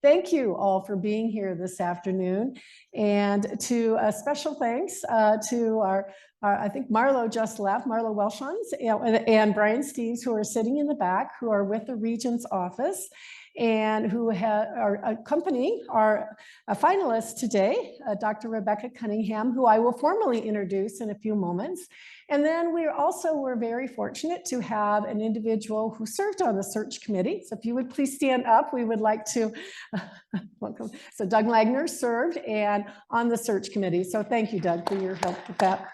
thank you all for being here this afternoon. And to a special thanks to our, I think Marlo just left, Marlo Welshons and Brian Steves, who are sitting in the back, who are with the Regent's office and who are accompanying our finalists today, Dr. Rebecca Cunningham, who I will formally introduce in a few moments. And then we're very fortunate to have an individual who served on the search committee. So if you would please stand up, we would like to welcome. So Doug Langner served and on the search committee. So thank you, Doug, for your help with that.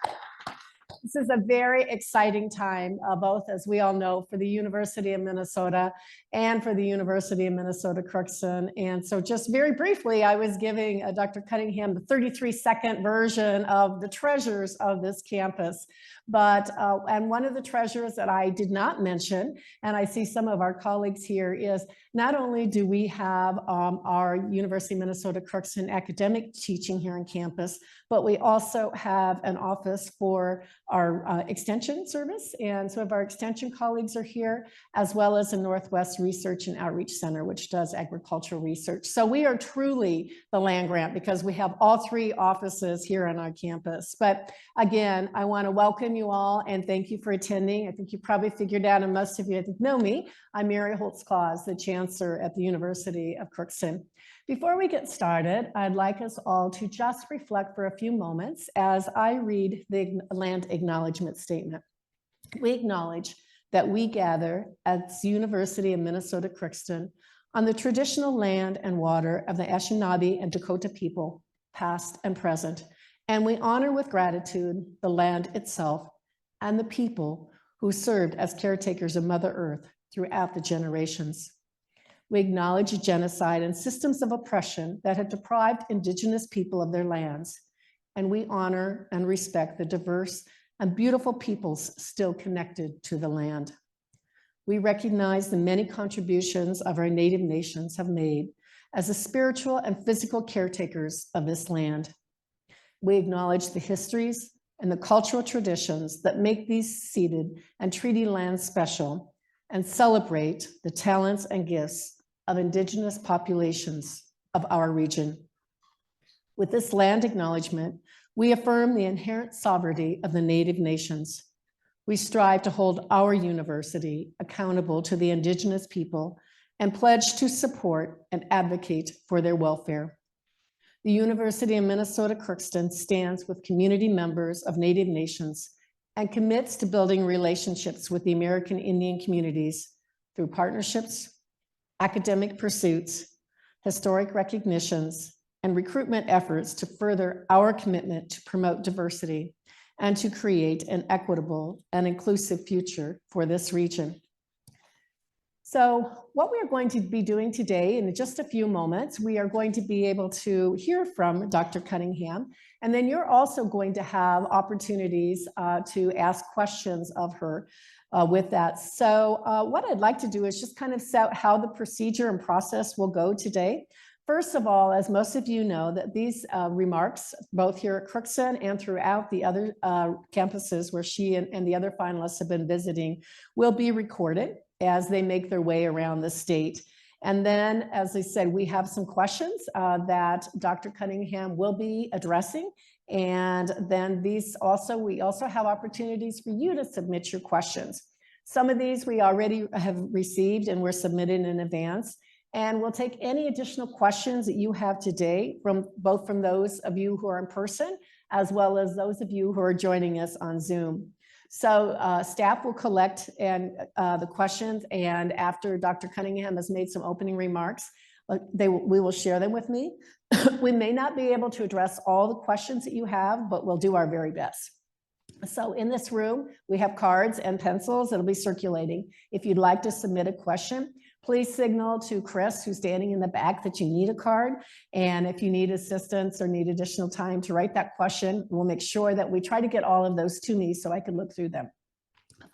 This is a very exciting time, both, as we all know, for the University of Minnesota and for the University of Minnesota Crookston. And so just very briefly, I was giving Dr. Cunningham the 33-second version of the treasures of this campus. But, and one of the treasures that I did not mention, and I see some of our colleagues here, is not only do we have our University of Minnesota Crookston academic teaching here on campus, but we also have an office for our extension service. And some of our extension colleagues are here, as well as the Northwest Research and Outreach Center, which does agricultural research. So we are truly the land grant because we have all three offices here on our campus. But again, I want to welcome you all and thank you for attending. I think you probably figured out, and most of you I think know me. I'm Mary Holtz-Claus, the Chancellor at the University of Crookston. Before we get started, I'd like us all to just reflect for a few moments as I read the land acknowledgement statement. We acknowledge that we gather at the University of Minnesota Crookston on the traditional land and water of the Anishinaabe and Dakota people, past and present, and we honor with gratitude the land itself and the people who served as caretakers of Mother Earth throughout the generations. We acknowledge genocide and systems of oppression that have deprived Indigenous people of their lands, and we honor and respect the diverse and beautiful peoples still connected to the land. We recognize the many contributions of our Native nations have made as the spiritual and physical caretakers of this land. We acknowledge the histories and the cultural traditions that make these ceded and treaty lands special and celebrate the talents and gifts of Indigenous populations of our region. With this land acknowledgement, we affirm the inherent sovereignty of the Native nations. We strive to hold our university accountable to the Indigenous people and pledge to support and advocate for their welfare. The University of Minnesota Crookston stands with community members of Native nations and commits to building relationships with the American Indian communities through partnerships, academic pursuits, historic recognitions, and recruitment efforts to further our commitment to promote diversity and to create an equitable and inclusive future for this region. So what we are going to be doing today, in just a few moments, we are going to be able to hear from Dr. Cunningham, and then you're also going to have opportunities to ask questions of her with that. So what I'd like to do is just kind of set how the procedure and process will go today. First of all, as most of you know, that these remarks, both here at Crookston and throughout the other campuses where she and the other finalists have been visiting, will be recorded as they make their way around the state. And then, as I said, we have some questions that Dr. Cunningham will be addressing. And then we also have opportunities for you to submit your questions. Some of these we already have received and were submitted in advance. And we'll take any additional questions that you have today from those of you who are in person, as well as those of you who are joining us on Zoom. So staff will collect the questions, and after Dr. Cunningham has made some opening remarks, we will share them with me. We may not be able to address all the questions that you have, but we'll do our very best. So in this room, we have cards and pencils that'll be circulating. If you'd like to submit a question, please signal to Chris, who's standing in the back, that you need a card. And if you need assistance or need additional time to write that question, we'll make sure that we try to get all of those to me so I can look through them.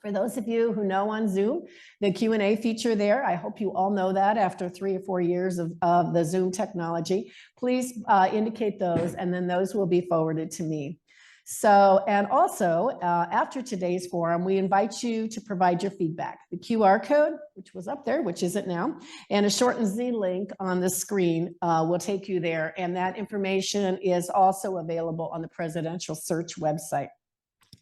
For those of you who know on Zoom, the Q&A feature there, I hope you all know that after 3 or 4 years of the Zoom technology, please indicate those, and then those will be forwarded to me. So, and also after today's forum, we invite you to provide your feedback. The QR code, which was up there, which isn't now, and a shortened Z link on the screen will take you there. And that information is also available on the Presidential Search website.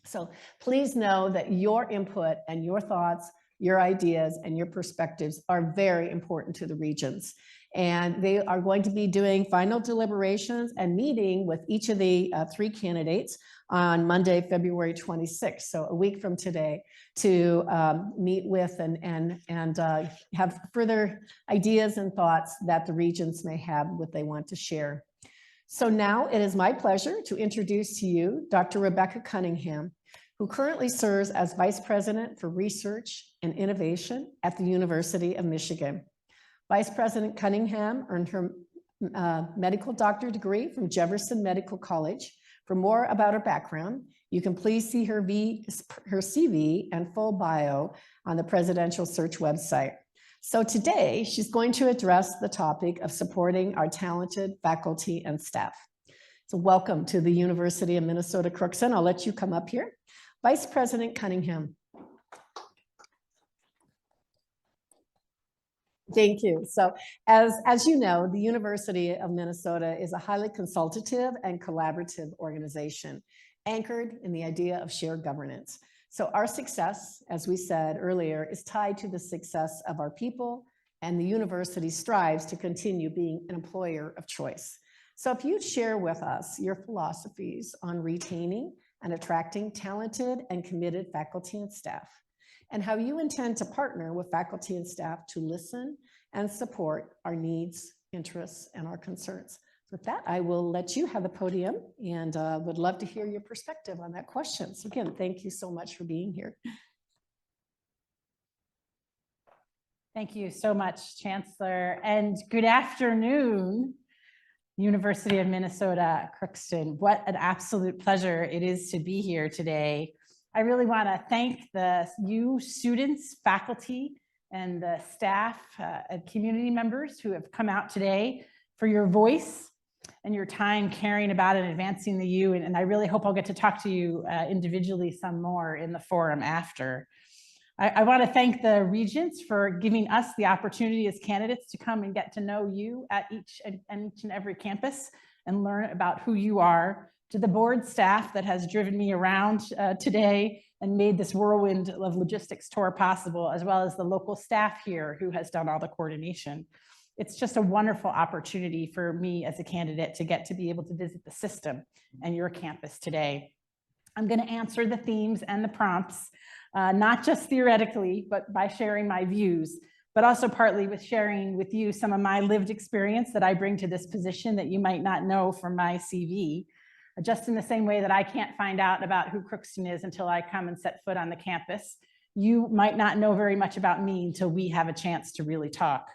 So please know that your input and your thoughts, your ideas and your perspectives are very important to the regions. And they are going to be doing final deliberations and meeting with each of the 3 candidates on Monday, February 26th. So a week from today to meet with and have further ideas and thoughts that the regions may have what they want to share. So now it is my pleasure to introduce to you Dr. Rebecca Cunningham, who currently serves as Vice President for Research and Innovation at the University of Michigan. Vice President Cunningham earned her medical doctorate degree from Jefferson Medical College. For more about her background, you can please see her CV and full bio on the Presidential Search website. So today, she's going to address the topic of supporting our talented faculty and staff. So welcome to the University of Minnesota Crookston. I'll let you come up here. Vice President Cunningham. Thank you. So as you know, the University of Minnesota is a highly consultative and collaborative organization anchored in the idea of shared governance. So our success, as we said earlier, is tied to the success of our people, and the university strives to continue being an employer of choice. So if you'd share with us your philosophies on retaining and attracting talented and committed faculty and staff, and how you intend to partner with faculty and staff to listen and support our needs, interests, and our concerns. With that, I will let you have the podium and would love to hear your perspective on that question. So again, thank you so much for being here. Thank you so much, Chancellor, and good afternoon, University of Minnesota, Crookston. What an absolute pleasure it is to be here today. I really want to thank you students, faculty, and the staff and community members who have come out today for your voice and your time caring about and advancing the U. And I really hope I'll get to talk to you individually some more in the forum after. I want to thank the regents for giving us the opportunity as candidates to come and get to know you at each and every campus and learn about who you are. To the board staff that has driven me around today and made this whirlwind of logistics tour possible, as well as the local staff here who has done all the coordination. It's just a wonderful opportunity for me as a candidate to get to be able to visit the system and your campus today. I'm going to answer the themes and the prompts, not just theoretically, but by sharing my views, but also partly with sharing with you some of my lived experience that I bring to this position that you might not know from my CV. Just in the same way that I can't find out about who Crookston is until I come and set foot on the campus, you might not know very much about me until we have a chance to really talk.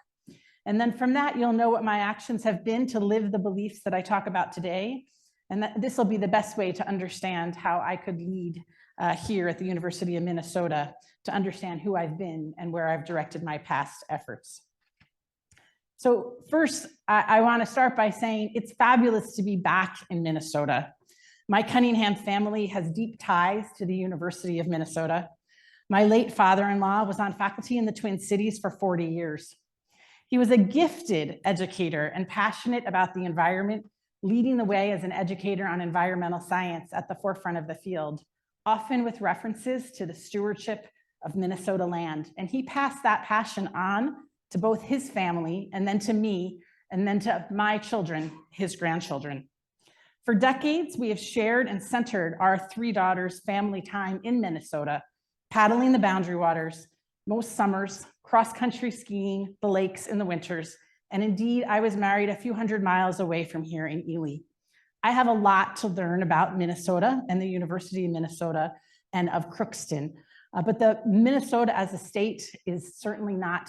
And then from that, you'll know what my actions have been to live the beliefs that I talk about today. And that this will be the best way to understand how I could lead here at the University of Minnesota, to understand who I've been and where I've directed my past efforts. So first, I want to start by saying it's fabulous to be back in Minnesota. My Cunningham family has deep ties to the University of Minnesota. My late father-in-law was on faculty in the Twin Cities for 40 years. He was a gifted educator and passionate about the environment, leading the way as an educator on environmental science at the forefront of the field, often with references to the stewardship of Minnesota land. And he passed that passion on to both his family and then to me, and then to my children, his grandchildren. For decades, we have shared and centered our 3 daughters' family time in Minnesota, paddling the boundary waters, most summers, cross-country skiing, the lakes in the winters, and indeed, I was married a few hundred miles away from here in Ely. I have a lot to learn about Minnesota and the University of Minnesota and of Crookston. But the Minnesota as a state is certainly not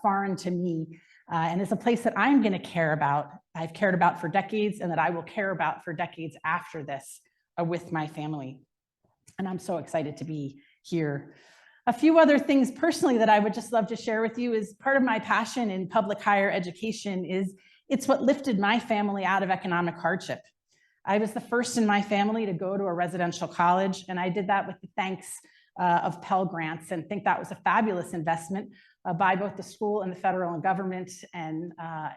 foreign to me, and it's a place that I'm going to care about. I've cared about for decades, and that I will care about for decades after this with my family. And I'm so excited to be here. A few other things personally that I would just love to share with you is part of my passion in public higher education is it's what lifted my family out of economic hardship. I was the first in my family to go to a residential college, and I did that with the thanks of Pell Grants, and think that was a fabulous investment by both the school and the federal government, and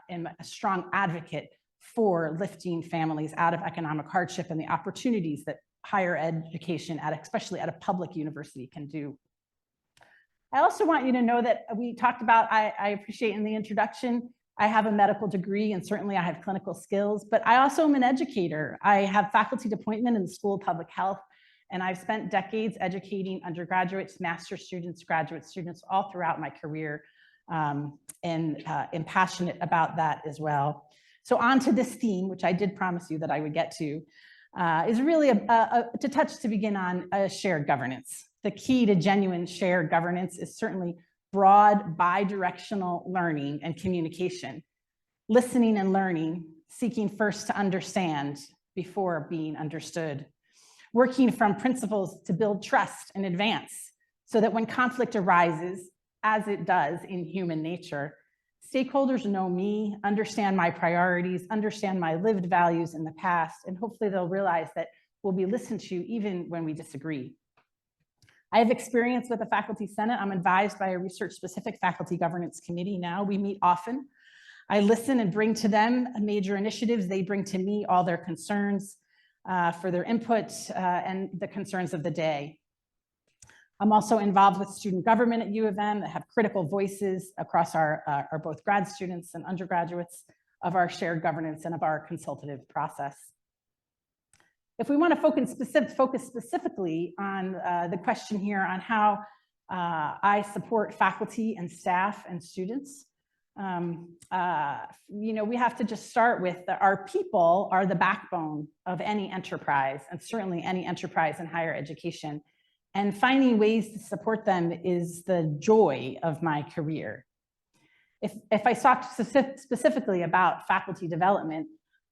am a strong advocate for lifting families out of economic hardship and the opportunities that higher education, especially at a public university, can do. I also want you to know that we talked about, I appreciate in the introduction, I have a medical degree and certainly I have clinical skills, but I also am an educator. I have faculty appointment in the School of Public Health, and I've spent decades educating undergraduates, master's students, graduate students all throughout my career, and am passionate about that as well. So on to this theme, which I did promise you that I would get to, is really to touch to begin on shared governance. The key to genuine shared governance is certainly broad bi-directional learning and communication, listening and learning, seeking first to understand before being understood, working from principles to build trust in advance so that when conflict arises, as it does in human nature, stakeholders know me, understand my priorities, understand my lived values in the past, and hopefully they'll realize that we'll be listened to even when we disagree. I have experience with the Faculty Senate. I'm advised by a research-specific faculty governance committee now. We meet often. I listen and bring to them major initiatives. They bring to me all their concerns for their input and the concerns of the day. I'm also involved with student government at U of M that have critical voices across our both grad students and undergraduates of our shared governance and of our consultative process. If we want to focus specifically on the question here on how I support faculty and staff and students, you know, we have to just start with our people are the backbone of any enterprise, and certainly any enterprise in higher education. And finding ways to support them is the joy of my career. If I talk specifically about faculty development,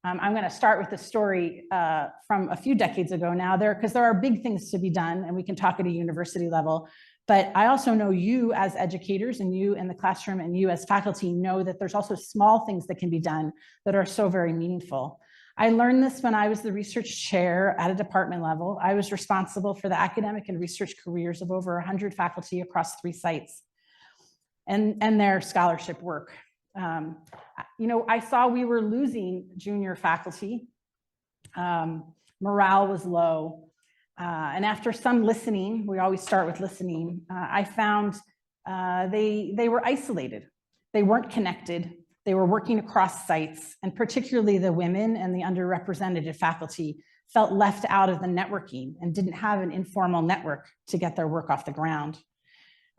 I'm going to start with a story from a few decades ago now, because there are big things to be done, and we can talk at a university level. But I also know you as educators, and you in the classroom, and you as faculty know that there's also small things that can be done that are so very meaningful. I learned this when I was the research chair at a department level. I was responsible for the academic and research careers of over 100 faculty across 3 sites and their scholarship work. You know, I saw we were losing junior faculty. Morale was low. And after some listening, we always start with listening, I found they were isolated. They weren't connected. They were working across sites, and particularly the women and the underrepresented faculty felt left out of the networking and didn't have an informal network to get their work off the ground.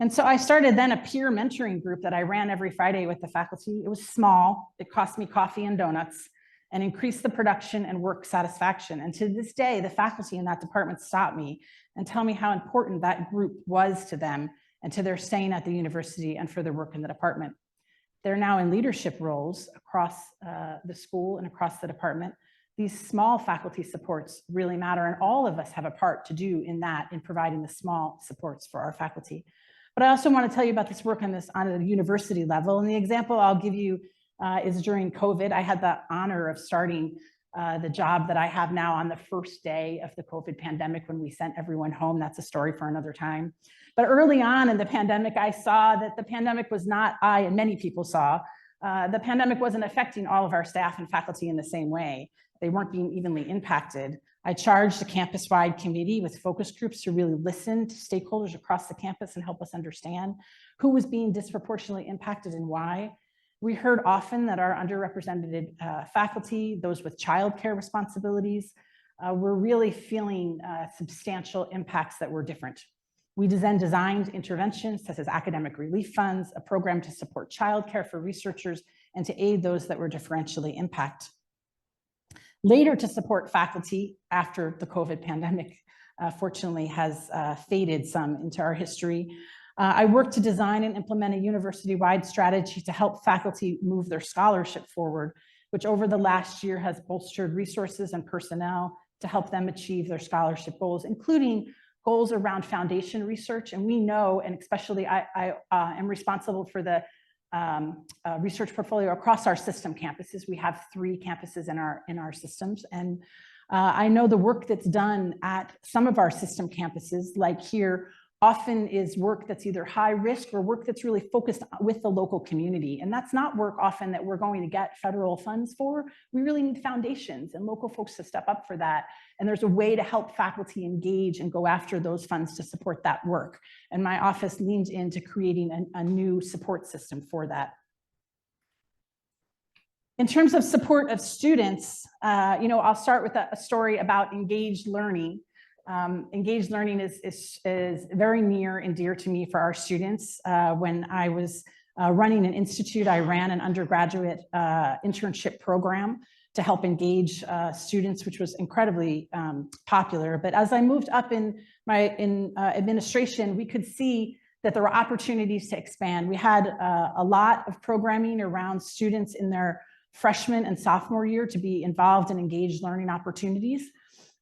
And so I started then a peer mentoring group that I ran every Friday with the faculty. It was small, it cost me coffee and donuts, and increased the production and work satisfaction. And to this day, the faculty in that department stop me and tell me how important that group was to them and to their staying at the university and for their work in the department. They're now in leadership roles across the school and across the department. These small faculty supports really matter, and all of us have a part to do in that, in providing the small supports for our faculty. But I also want to tell you about this work on a university level. And the example I'll give you is during COVID. I had the honor of starting the job that I have now on the first day of the COVID pandemic when we sent everyone home. That's a story for another time. But early on in the pandemic, I saw that the pandemic was not, I and many people saw, the pandemic wasn't affecting all of our staff and faculty in the same way. They weren't being evenly impacted. I charged a campus-wide committee with focus groups to really listen to stakeholders across the campus and help us understand who was being disproportionately impacted and why. We heard often that our underrepresented faculty, those with childcare responsibilities, were really feeling substantial impacts that were different. We then designed interventions such as academic relief funds, a program to support childcare for researchers, and to aid those that were differentially impacted. Later, to support faculty after the COVID pandemic, fortunately, has faded some into our history. I worked to design and implement a university-wide strategy to help faculty move their scholarship forward, which over the last year has bolstered resources and personnel to help them achieve their scholarship goals, including goals around foundation research. And we know, and especially I am responsible for the research portfolio across our system campuses. We have 3 campuses in our systems, and I know the work that's done at some of our system campuses, like here, often is work that's either high risk or work that's really focused with the local community. And that's not work often that we're going to get federal funds for. We really need foundations and local folks to step up for that. And there's a way to help faculty engage and go after those funds to support that work. And my office leans into creating a new support system for that. In terms of support of students, I'll start with a story about engaged learning. Engaged learning is very near and dear to me for our students. When I was running an institute, I ran an undergraduate internship program to help engage students, which was incredibly popular. But as I moved up in administration, we could see that there were opportunities to expand. We had a lot of programming around students in their freshman and sophomore year to be involved in engaged learning opportunities.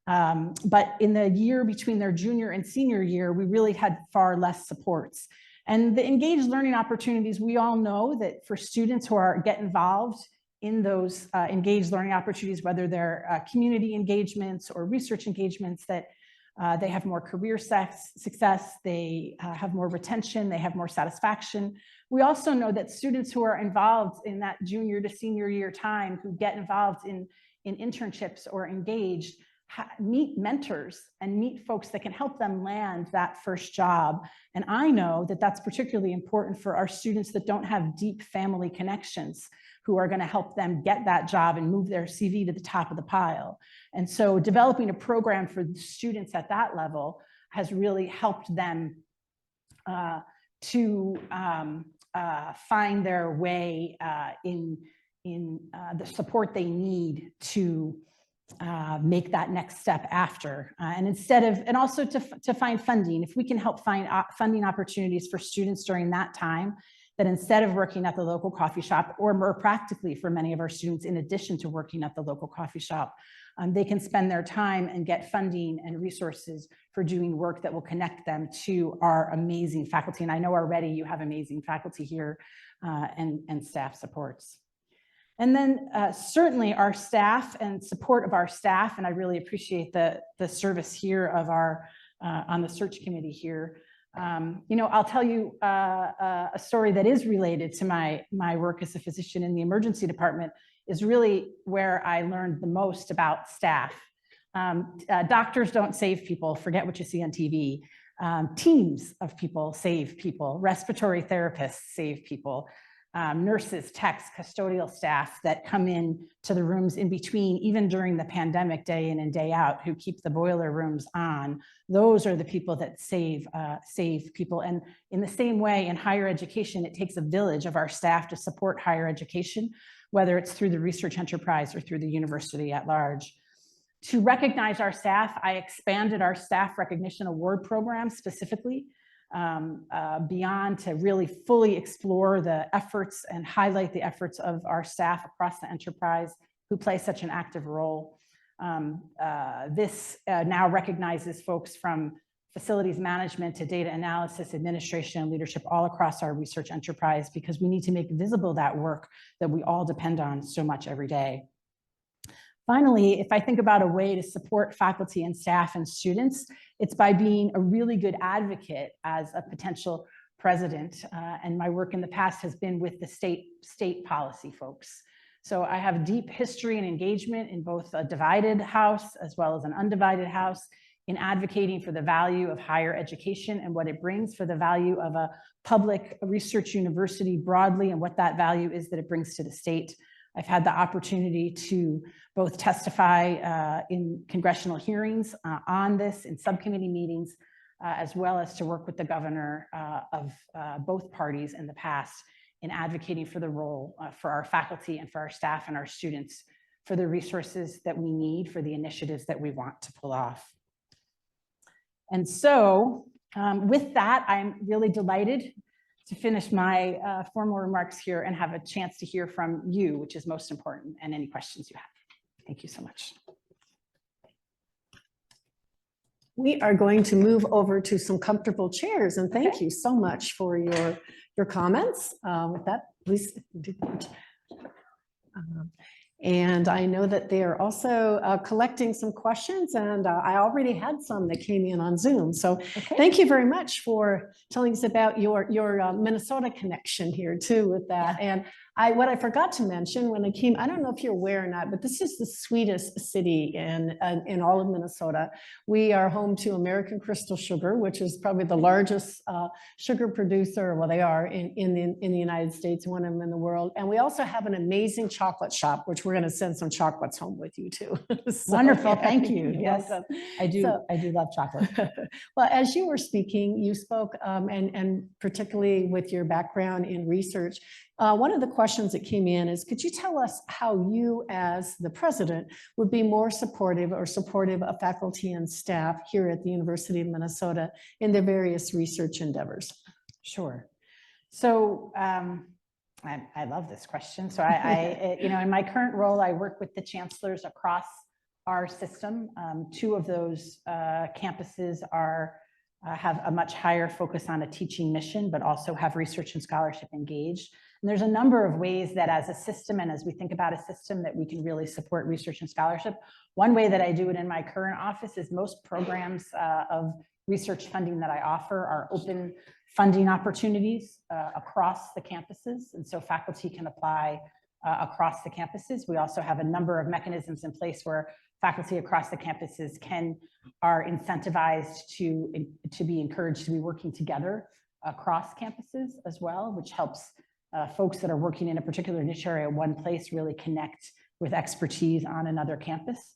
But in the year between their junior and senior year, we really had far less supports. And the engaged learning opportunities, we all know that for students who get involved in those engaged learning opportunities, whether they're community engagements or research engagements, that they have more career success, they have more retention, they have more satisfaction. We also know that students who are involved in that junior to senior year time, who get involved in internships or engaged, meet mentors and meet folks that can help them land that first job. And I know that that's particularly important for our students that don't have deep family connections, who are going to help them get that job and move their CV to the top of the pile. And so developing a program for students at that level has really helped them to find their way in the support they need to make that next step after. And also to find funding. If we can help find funding opportunities for students during that time, that instead of working at the local coffee shop, or more practically for many of our students, in addition to working at the local coffee shop, they can spend their time and get funding and resources for doing work that will connect them to our amazing faculty. And I know already you have amazing faculty here and staff supports. And then certainly our staff and support of our staff, and I really appreciate the service here of our on the search committee here. I'll tell you a story that is related to my work as a physician in the emergency department, is really where I learned the most about staff. Doctors don't save people, forget what you see on TV. Teams of people save people. Respiratory therapists save people. Nurses, techs, custodial staff that come in to the rooms in between, even during the pandemic, day in and day out, who keep the boiler rooms on. Those are the people that save people. And in the same way, in higher education, it takes a village of our staff to support higher education, whether it's through the research enterprise or through the university at large. To recognize our staff, I expanded our staff recognition award program specifically beyond, to really fully explore the efforts and highlight the efforts of our staff across the enterprise who play such an active role. This now recognizes folks from facilities management to data analysis, administration, and leadership all across our research enterprise, because we need to make visible that work that we all depend on so much every day. Finally, if I think about a way to support faculty and staff and students, it's by being a really good advocate as a potential president. And my work in the past has been with the state policy folks. So I have deep history and engagement in both a divided house as well as an undivided house, in advocating for the value of higher education and what it brings, for the value of a public research university broadly, and what that value is that it brings to the state. I've had the opportunity to both testify in congressional hearings on this, in subcommittee meetings, as well as to work with the governor of both parties in the past in advocating for the role for our faculty and for our staff and our students, for the resources that we need, for the initiatives that we want to pull off. And so with that, I'm really delighted to finish my formal remarks here and have a chance to hear from you, which is most important, and any questions you have. Thank you so much. We are going to move over to some comfortable chairs, and thank you so much for your comments. With that, please. And I know that they are also collecting some questions, and I already had some that came in on Zoom. So Okay. thank you very much for telling us about your Minnesota connection here too with that. Yeah. And what I forgot to mention when I came, I don't know if you're aware or not, but this is the sweetest city in all of Minnesota. We are home to American Crystal Sugar, which is probably the largest sugar producer. Well, they are in the United States, one of them in the world. And we also have an amazing chocolate shop, which we're going to send some chocolates home with you too. So, Wonderful. yeah, Thank you. you're Yes, welcome. I do. So- I do love chocolate. Well, as you were speaking, you spoke, and particularly with your background in research, one of the questions that came in is, could you tell us how you, as the president, would be more supportive of faculty and staff here at the University of Minnesota in their various research endeavors? Sure. So I love this question. So in my current role, I work with the chancellors across our system. Two of those campuses have a much higher focus on a teaching mission, but also have research and scholarship engaged. And there's a number of ways that as a system, and as we think about a system, that we can really support research and scholarship. One way that I do it in my current office is most programs of research funding that I offer are open funding opportunities across the campuses. And so faculty can apply across the campuses. We also have a number of mechanisms in place where faculty across the campuses are incentivized to be encouraged to be working together across campuses as well, which helps folks that are working in a particular niche area one place really connect with expertise on another campus.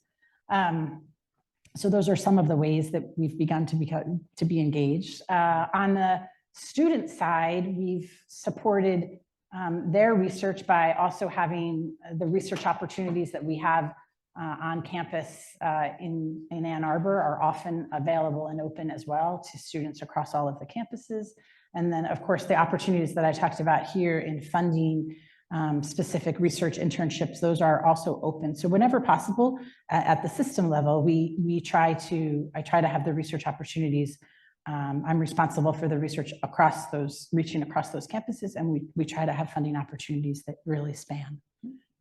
So those are some of the ways that we've begun to be engaged. On the student side, we've supported their research by also having the research opportunities that we have on campus in Ann Arbor are often available and open as well to students across all of the campuses. And then, of course, the opportunities that I talked about here in funding specific research internships, those are also open. So whenever possible at the system level, I try to have the research opportunities. I'm responsible for the research reaching across those campuses, and we try to have funding opportunities that really span.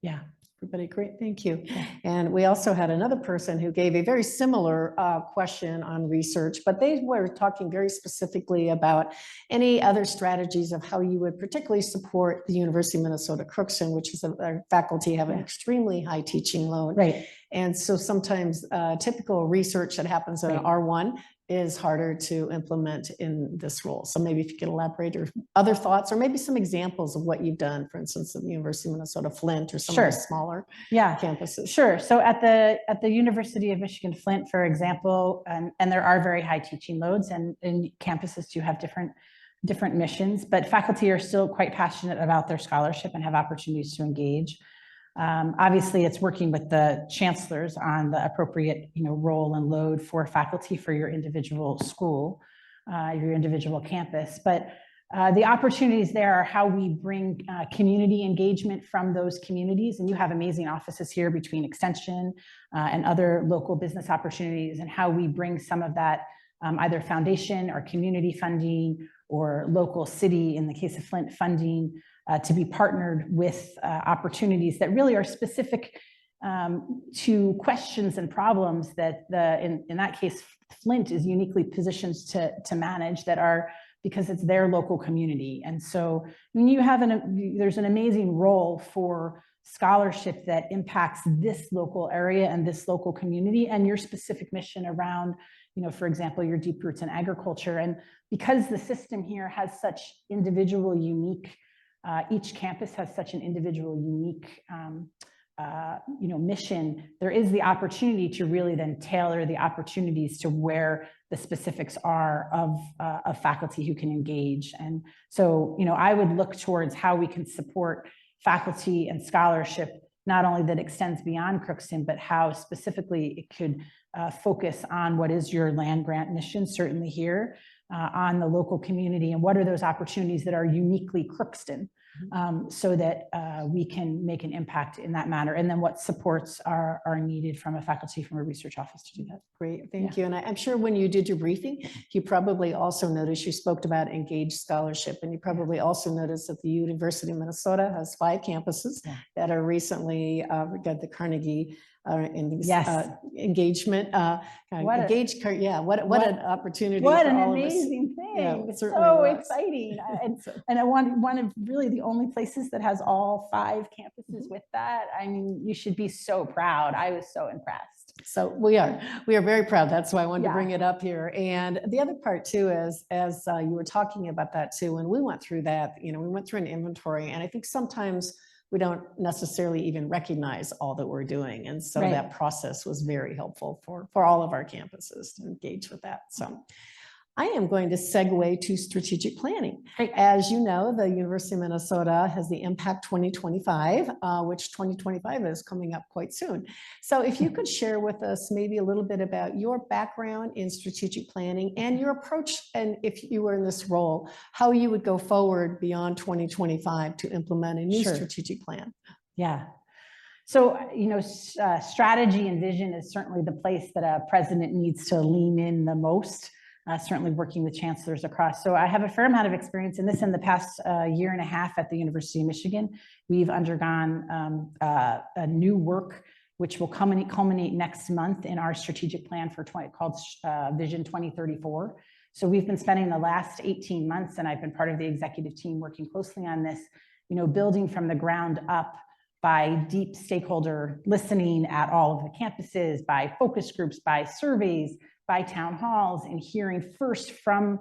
Yeah. Everybody, great, thank you. And we also had another person who gave a very similar question on research, but they were talking very specifically about any other strategies of how you would particularly support the University of Minnesota Crookston, which is our faculty have an extremely high teaching load. Right. And so sometimes typical research that happens in R1 is harder to implement in this role. So maybe if you could elaborate or other thoughts, or maybe some examples of what you've done, for instance, at the University of Minnesota Flint or some of the smaller campuses. Sure. So at the University of Michigan Flint, for example, and there are very high teaching loads, and campuses do have different missions, but faculty are still quite passionate about their scholarship and have opportunities to engage. Obviously, it's working with the chancellors on the appropriate, role and load for faculty for your individual school, your individual campus. But the opportunities there are how we bring community engagement from those communities. And you have amazing offices here between Extension and other local business opportunities, and how we bring some of that either foundation or community funding or local city, in the case of Flint, funding to be partnered with opportunities that really are specific to questions and problems that in that case, Flint is uniquely positioned to manage, that are because it's their local community. And so when you have there's an amazing role for scholarship that impacts this local area and this local community and your specific mission around, for example, your deep roots in agriculture. And because the system here has such individual, unique, each campus has such an individual, unique, mission, there is the opportunity to really then tailor the opportunities to where the specifics are of faculty who can engage. And so, I would look towards how we can support faculty and scholarship, not only that extends beyond Crookston, but how specifically it could focus on what is your land grant mission, certainly here, on the local community, and what are those opportunities that are uniquely Crookston so that we can make an impact in that manner. And then what supports are needed from a faculty, from a research office to do that. Great, thank you. And I'm sure when you did your briefing, you probably also noticed, you spoke about engaged scholarship, and you probably also noticed that the University of Minnesota has 5 campuses that are recently got the Carnegie engagement. What an opportunity! What for an all amazing of us. thing! Yeah, It's certainly so was. exciting, and I want one of really the only places that has all 5 campuses with that. I mean, you should be so proud. I was so impressed. So we are very proud. That's why I wanted to bring it up here. And the other part too is, as you were talking about that too, when we went through that, we went through an inventory, and I think sometimes we don't necessarily even recognize all that we're doing. And so that process was very helpful for all of our campuses to engage with that. So I am going to segue to strategic planning. Great. As you know, the University of Minnesota has the Impact 2025, which 2025 is coming up quite soon. So if you could share with us maybe a little bit about your background in strategic planning and your approach, and if you were in this role, how you would go forward beyond 2025 to implement a new strategic plan. Yeah. So, strategy and vision is certainly the place that a president needs to lean in the most. Certainly working with chancellors across. So I have a fair amount of experience in this. In the past year and a half at the University of Michigan, we've undergone a new work which will culminate next month in our strategic plan for called Vision 2034. So we've been spending the last 18 months, and I've been part of the executive team working closely on this, building from the ground up by deep stakeholder listening at all of the campuses, by focus groups, by surveys, by town halls, and hearing first from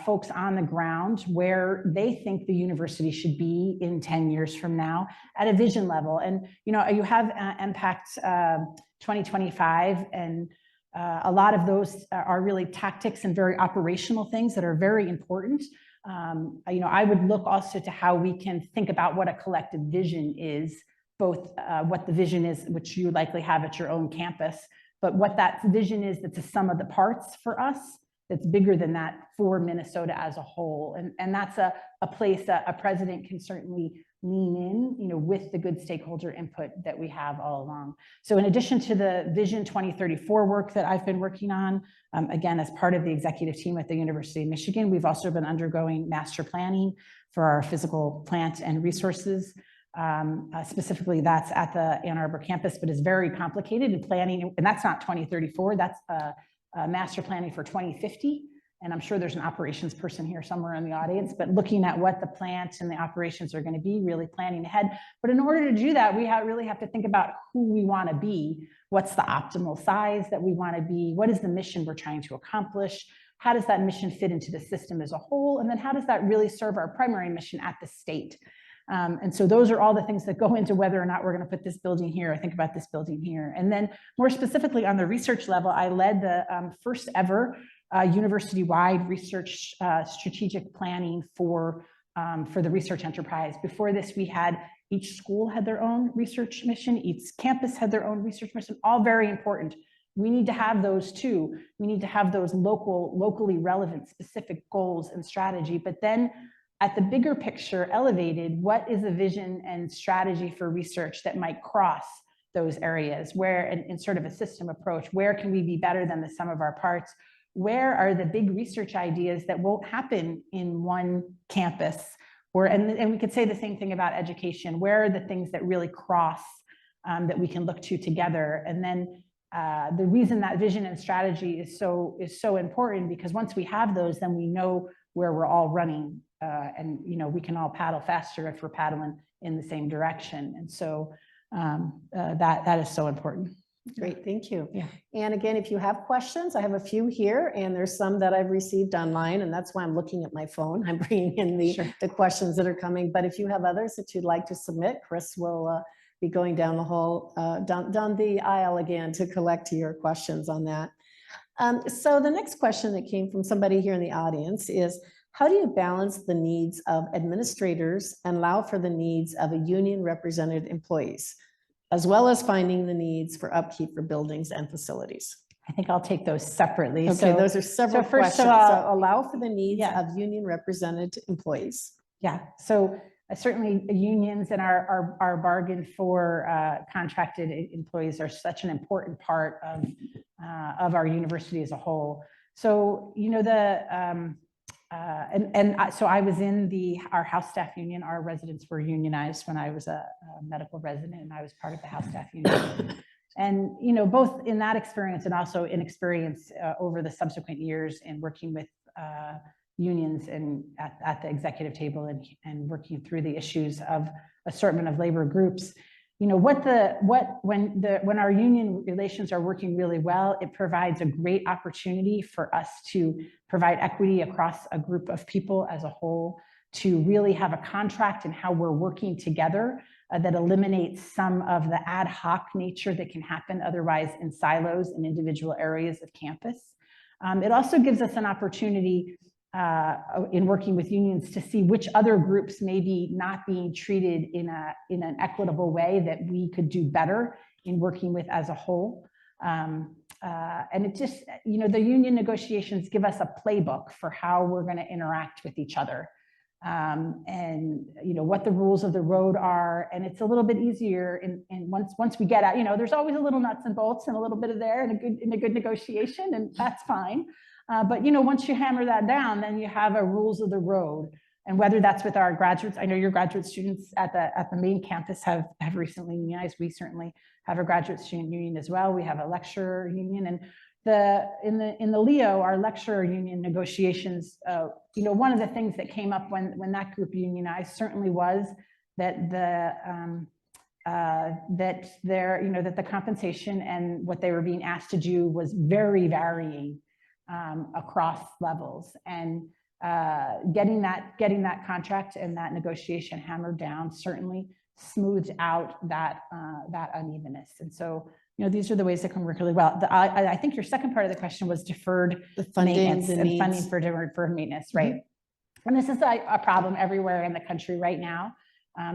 folks on the ground where they think the university should be in 10 years from now at a vision level. And, you have Impact 2025, and a lot of those are really tactics and very operational things that are very important. I would look also to how we can think about what a collective vision is, both what the vision is, which you likely have at your own campus, but what that vision is that's a sum of the parts for us, that's bigger than that for Minnesota as a whole. And that's a place that a president can certainly lean in, with the good stakeholder input that we have all along. So in addition to the Vision 2034 work that I've been working on, again, as part of the executive team at the University of Michigan, we've also been undergoing master planning for our physical plant and resources. Specifically, that's at the Ann Arbor campus, but is very complicated in planning. And that's not 2034, that's master planning for 2050. And I'm sure there's an operations person here somewhere in the audience, but looking at what the plant and the operations are going to be, really planning ahead. But in order to do that, we really have to think about who we want to be. What's the optimal size that we want to be? What is the mission we're trying to accomplish? How does that mission fit into the system as a whole? And then how does that really serve our primary mission at the state? And so those are all the things that go into whether or not we're going to put this building here or think about this building here. And then more specifically on the research level, I led the first ever university-wide research strategic planning for the research enterprise. Before this, we had each school had their own research mission, each campus had their own research mission, all very important. We need to have those too. We need to have those locally relevant specific goals and strategy, but then at the bigger picture, elevated, what is a vision and strategy for research that might cross those areas? Where, in sort of a system approach, where can we be better than the sum of our parts? Where are the big research ideas that won't happen in one campus? And we could say the same thing about education. Where are the things that really cross that we can look to together? And then the reason that vision and strategy is so important, because once we have those, then we know where we're all running. And we can all paddle faster if we're paddling in the same direction. And so that is so important. Great, thank you. Yeah. And again, if you have questions, I have a few here, and there's some that I've received online, and that's why I'm looking at my phone. I'm bringing in the questions that are coming. But if you have others that you'd like to submit, Chris will be going down the hall, down the aisle again to collect your questions on that. So the next question that came from somebody here in the audience is, how do you balance the needs of administrators and allow for the needs of a union represented employees, as well as finding the needs for upkeep for buildings and facilities? I think I'll take those separately. Okay, those are several questions. So allow for the needs of union represented employees. Yeah, so certainly unions and our bargain for contracted employees are such an important part of our university as a whole. So, you know, so I was in our house staff union. Our residents were unionized when I was a medical resident, and I was part of the house staff union. And, you know, both in that experience and also in experience over the subsequent years in working with unions and at the executive table and working through the issues of assortment of labor groups, you know, when our union relations are working really well, it provides a great opportunity for us to provide equity across a group of people as a whole, to really have a contract in how we're working together that eliminates some of the ad hoc nature that can happen otherwise in silos in individual areas of campus. It also gives us an opportunity in working with unions to see which other groups may be not being treated in an equitable way that we could do better in working with as a whole. And it just, you know, the union negotiations give us a playbook for how we're going to interact with each other. And, you know, what the rules of the road are. And it's a little bit easier. And once we get out, you know, there's always a little nuts and bolts and a little bit of there and a good negotiation, and that's fine. But, you know, once you hammer that down, then you have a rules of the road. And whether that's with our graduates, I know your graduate students at the main campus have recently unionized. We certainly have a graduate student union as well. We have a lecturer union, and in the Leo, our lecturer union negotiations, you know, one of the things that came up when that group unionized certainly was that the compensation and what they were being asked to do was very varying across levels, and getting that contract and that negotiation hammered down certainly smoothed out that unevenness. And so, you know, these are the ways that can work really well. I think your second part of the question was deferred maintenance and funding for deferred maintenance, right? Mm-hmm. And this is a problem everywhere in the country right now.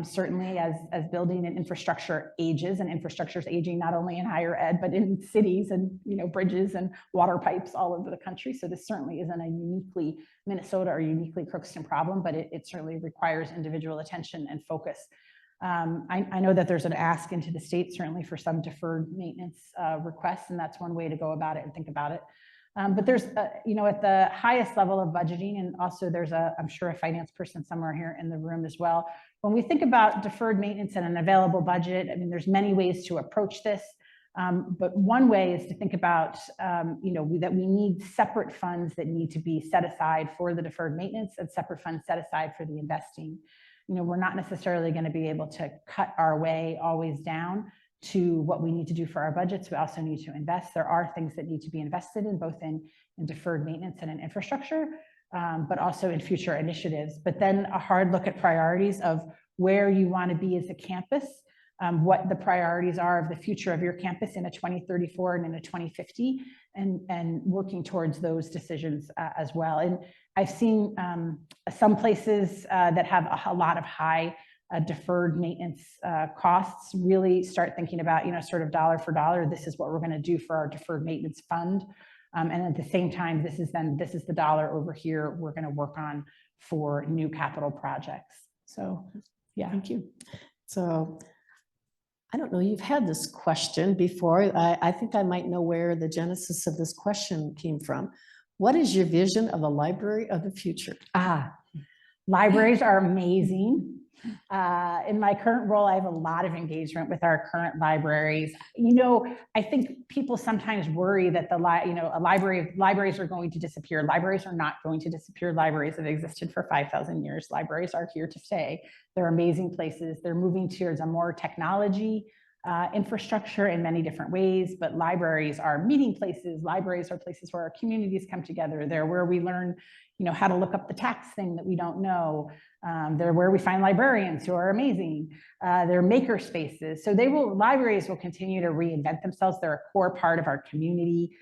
Certainly as building and infrastructure ages, and infrastructure is aging not only in higher ed, but in cities and, you know, bridges and water pipes all over the country. So this certainly isn't a uniquely Minnesota or uniquely Crookston problem, but it certainly requires individual attention and focus. I know that there's an ask into the state, certainly for some deferred maintenance requests, and that's one way to go about it and think about it. But there's, you know, at the highest level of budgeting, and also there's I'm sure a finance person somewhere here in the room as well. When we think about deferred maintenance and an available budget, I mean, there's many ways to approach this. But one way is to think about, you know, that we need separate funds that need to be set aside for the deferred maintenance and separate funds set aside for the investing. You know, we're not necessarily going to be able to cut our way always down to what we need to do for our budgets. We also need to invest. There are things that need to be invested in, both in deferred maintenance and in infrastructure, but also in future initiatives. But then a hard look at priorities of where you want to be as a campus, what the priorities are of the future of your campus in a 2034 and in a 2050, and working towards those decisions as well. And I've seen some places that have a lot of high deferred maintenance costs really start thinking about, you know, sort of dollar for dollar, this is what we're going to do for our deferred maintenance fund. And at the same time, this is the dollar over here we're going to work on for new capital projects. So, yeah. Thank you. So, I don't know, you've had this question before. I think I might know where the genesis of this question came from. What is your vision of the library of the future? Libraries are amazing. In my current role, I have a lot of engagement with our current libraries. You know, I think people sometimes worry that libraries are going to disappear. Libraries are not going to disappear. Libraries have existed for 5,000 years. Libraries are here to stay. They're amazing places. They're moving towards a more technology infrastructure in many different ways, but libraries are meeting places. Libraries are places where our communities come together. They're where we learn, you know, how to look up the tax thing that we don't know. They're where we find librarians who are amazing. They're maker spaces. So libraries will continue to reinvent themselves. They're a core part of our community,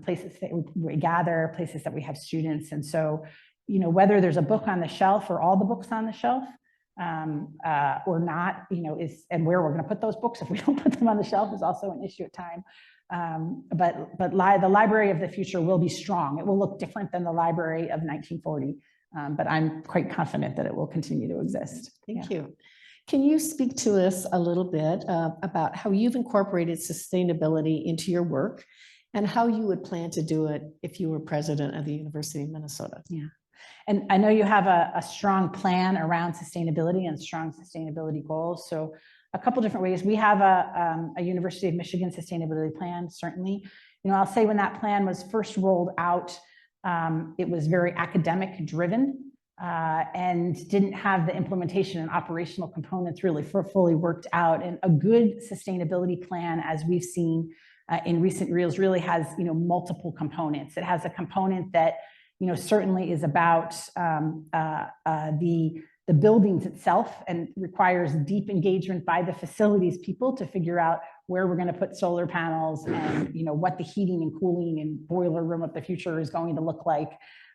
places that we gather, places that we have students. And so, you know, whether there's a book on the shelf or all the books on the shelf, or not, you know, and where we're going to put those books if we don't put them on the shelf is also an issue at time. But the library of the future will be strong. It will look different than the library of 1940. but I'm quite confident that it will continue to exist. Thank you. Can you speak to us a little bit about how you've incorporated sustainability into your work and how you would plan to do it if you were president of the University of Minnesota? Yeah. And I know you have a strong plan around sustainability and strong sustainability goals. So a couple different ways. We have a University of Michigan sustainability plan, certainly. You know, I'll say when that plan was first rolled out, it was very academic driven and didn't have the implementation and operational components really fully worked out. And a good sustainability plan, as we've seen in recent years, really has, you know, multiple components. It has a component that, you know, certainly is about the buildings itself and requires deep engagement by the facilities people to figure out where we're going to put solar panels and, you know, what the heating and cooling and boiler room of the future is going to look like.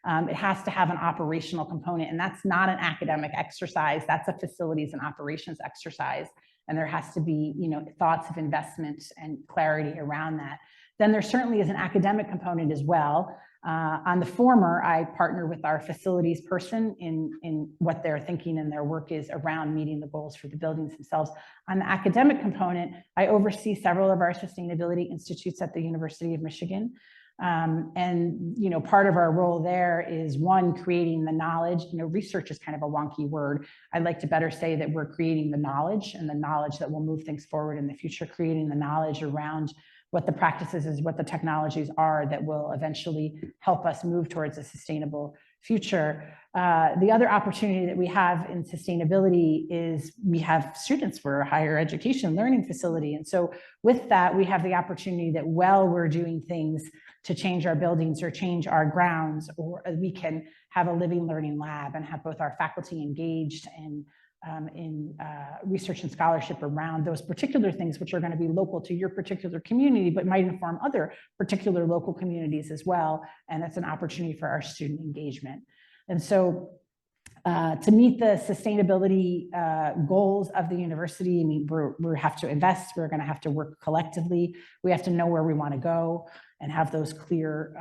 It has to have an operational component, and that's not an academic exercise. That's a facilities and operations exercise. And there has to be, you know, thoughts of investment and clarity around that. Then there certainly is an academic component as well. On the former, I partner with our facilities person in what they're thinking and their work is around meeting the goals for the buildings themselves. On the academic component, I oversee several of our sustainability institutes at the University of Michigan. And, you know, part of our role there is one, creating the knowledge. You know, research is kind of a wonky word. I'd like to better say that we're creating the knowledge and the knowledge that will move things forward in the future, creating the knowledge around what the practices is, what the technologies are that will eventually help us move towards a sustainable future. The other opportunity that we have in sustainability is we have students for a higher education learning facility. And so with that, we have the opportunity that while we're doing things to change our buildings or change our grounds, or we can have a living learning lab and have both our faculty engaged and in research and scholarship around those particular things, which are going to be local to your particular community, but might inform other particular local communities as well. And that's an opportunity for our student engagement. And so to meet the sustainability goals of the university, I mean, we have to invest, we're going to have to work collectively. We have to know where we want to go and have those clear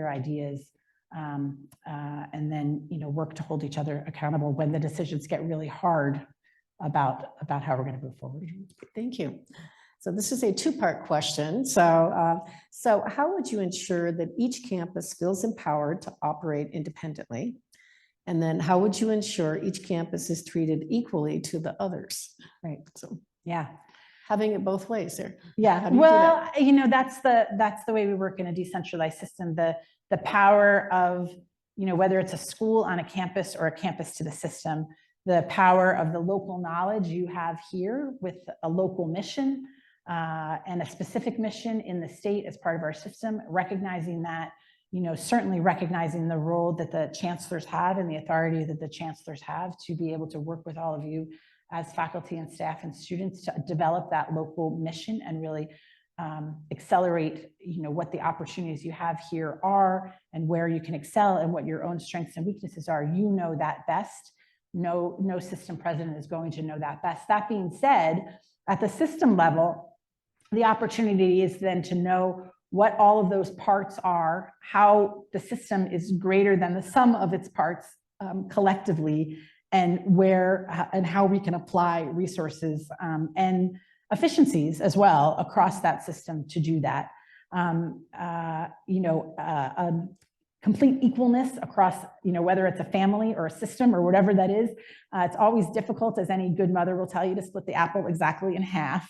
ideas. And then, you know, work to hold each other accountable when the decisions get really hard about how we're going to move forward. Thank you. So this is a two-part question. So how would you ensure that each campus feels empowered to operate independently? And then how would you ensure each campus is treated equally to the others? Right. So yeah, having it both ways there. Yeah. Well, you know, that's the way we work in a decentralized system. The power of, you know, whether it's a school on a campus or a campus to the system, the power of the local knowledge you have here with a local mission and a specific mission in the state as part of our system, recognizing that, you know, certainly recognizing the role that the chancellors have and the authority that the chancellors have to be able to work with all of you as faculty and staff and students to develop that local mission and really accelerate, you know, what the opportunities you have here are and where you can excel and what your own strengths and weaknesses are. You know that best. No system president is going to know that best. That being said, at the system level, the opportunity is then to know what all of those parts are, how the system is greater than the sum of its parts collectively, and where and how we can apply resources and efficiencies as well across that system to do that. You know, complete equalness across, you know, whether it's a family or a system or whatever that is. It's always difficult, as any good mother will tell you, to split the apple exactly in half.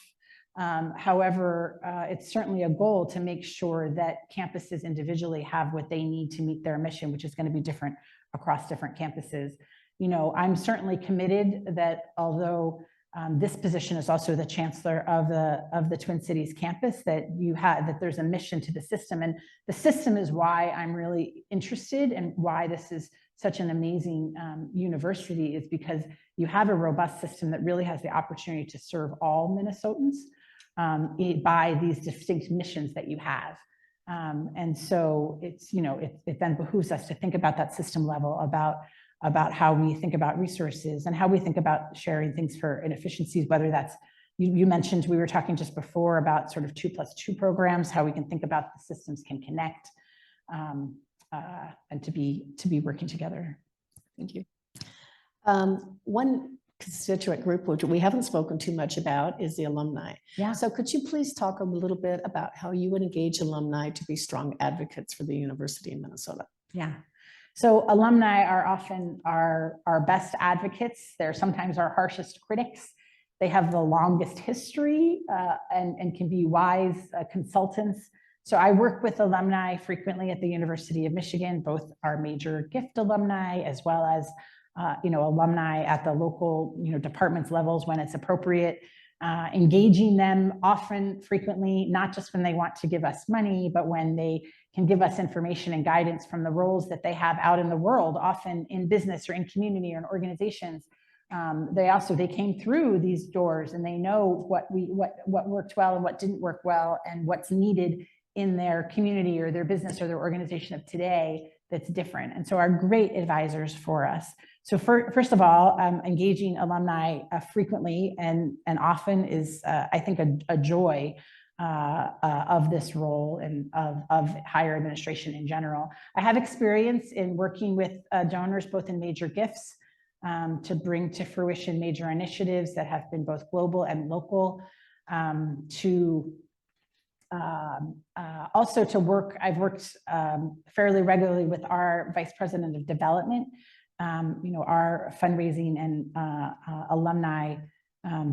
However, it's certainly a goal to make sure that campuses individually have what they need to meet their mission, which is going to be different across different campuses. You know, I'm certainly committed that although this position is also the chancellor of the Twin Cities campus, that there's a mission to the system, and the system is why I'm really interested and why this is such an amazing university, is because you have a robust system that really has the opportunity to serve all Minnesotans by these distinct missions that you have. And so it's, you know, it then behooves us to think about that system level, about how we think about resources and how we think about sharing things for inefficiencies, whether that's, you mentioned, we were talking just before about sort of 2+2 programs, how we can think about the systems can connect and to be working together. Thank you. One constituent group, which we haven't spoken too much about, is the alumni. Yeah. So could you please talk a little bit about how you would engage alumni to be strong advocates for the University of Minnesota? Yeah. So alumni are often our best advocates. They're sometimes our harshest critics. They have the longest history and can be wise consultants. So I work with alumni frequently at the University of Michigan, both our major gift alumni as well as alumni at the local departments levels when it's appropriate. Engaging them often, frequently, not just when they want to give us money, but when they can give us information and guidance from the roles that they have out in the world, often in business or in community or in organizations. They came through these doors and they know what worked well and what didn't work well and what's needed in their community or their business or their organization of today that's different, and so are great advisors for us. So first of all, engaging alumni frequently and often is, I think, a joy of this role and of higher administration in general. I have experience in working with donors, both in major gifts, to bring to fruition major initiatives that have been both global and local, also to work. I've worked fairly regularly with our Vice President of Development, our fundraising and alumni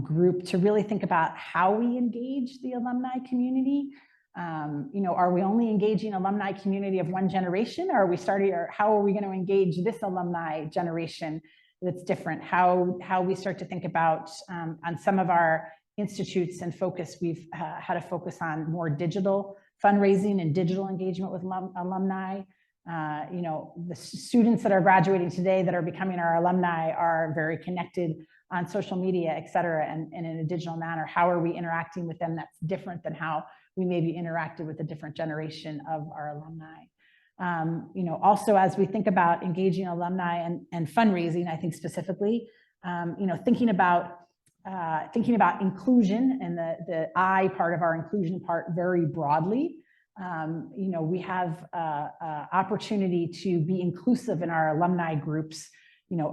group, to really think about how we engage the alumni community. Are we only engaging alumni community of one generation, or how are we going to engage this alumni generation that's different? How we start to think about on some of our institutes and focus, we've had to focus on more digital fundraising and digital engagement with alumni. The students that are graduating today that are becoming our alumni are very connected on social media, et cetera, and in a digital manner. How are we interacting with them that's different than how we maybe interacted with a different generation of our alumni? Also, as we think about engaging alumni and fundraising, I think specifically, thinking about inclusion and the I part of our inclusion part very broadly. We have opportunity to be inclusive in our alumni groups,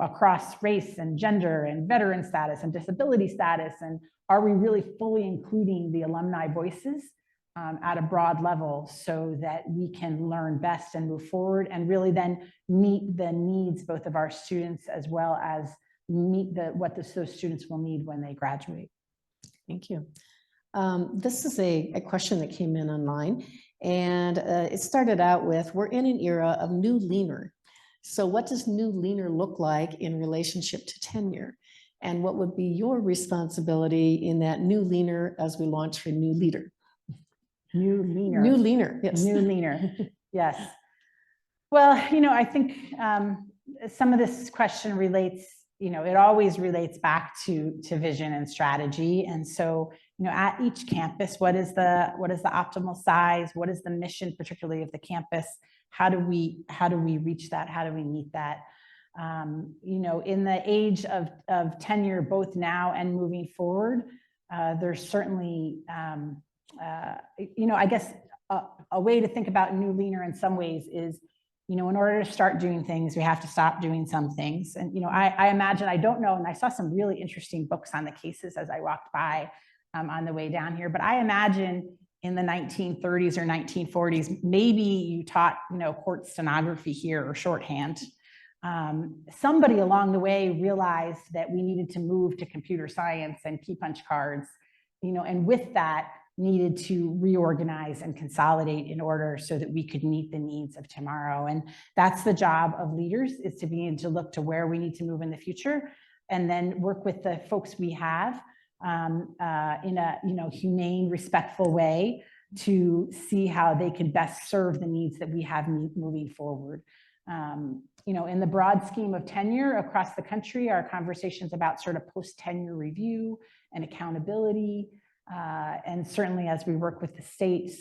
across race and gender and veteran status and disability status. And are we really fully including the alumni voices at a broad level so that we can learn best and move forward and really then meet the needs both of our students as well as meet what those students will need when they graduate. Thank you. This is a question that came in online, and it started out with, we're in an era of new leaner. So what does new leaner look like in relationship to tenure? And what would be your responsibility in that new leaner as we launch for new leader? New leaner. New leaner, yes. New leaner, yes. Well, I think some of this question relates, it always relates back to vision and strategy. And so, at each campus, what is the optimal size? What is the mission, particularly of the campus? How do we reach that? How do we meet that? In the age of tenure, both now and moving forward, there's certainly, I guess a way to think about new leaner in some ways is, in order to start doing things, we have to stop doing some things. And, I imagine, I don't know, and I saw some really interesting books on the cases as I walked by on the way down here, but I imagine in the 1930s or 1940s, maybe you taught, court stenography here or shorthand. Somebody along the way realized that we needed to move to computer science and key punch cards, and with that, needed to reorganize and consolidate in order so that we could meet the needs of tomorrow. And that's the job of leaders, is to begin to look to where we need to move in the future, and then work with the folks we have in a humane, respectful way to see how they can best serve the needs that we have moving forward. In the broad scheme of tenure across the country, our conversations about sort of post-tenure review and accountability. And certainly as we work with the states,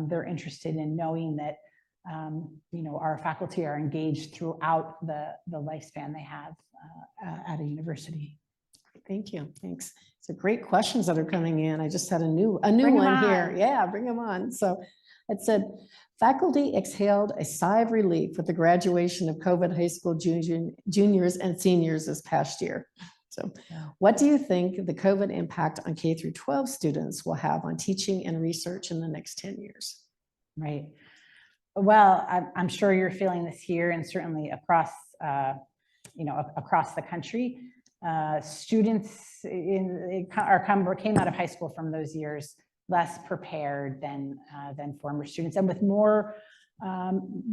they're interested in knowing that, our faculty are engaged throughout the lifespan they have at a university. Thank you. Thanks. So great questions that are coming in. I just had a new one here. Yeah, bring them on. So It said, faculty exhaled a sigh of relief with the graduation of COVID high school juniors and seniors this past year. So what do you think the COVID impact on K through 12 students will have on teaching and research in the next 10 years? Right. Well, I'm sure you're feeling this here and certainly across, across the country. Students came out of high school from those years less prepared than former students, and with more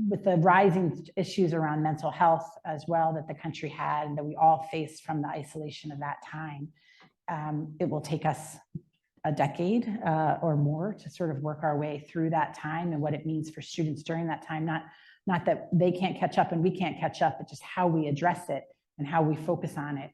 with the rising issues around mental health as well that the country had and that we all faced from the isolation of that time. It will take us a decade or more to sort of work our way through that time and what it means for students during that time. Not that they can't catch up and we can't catch up, but just how we address it and how we focus on it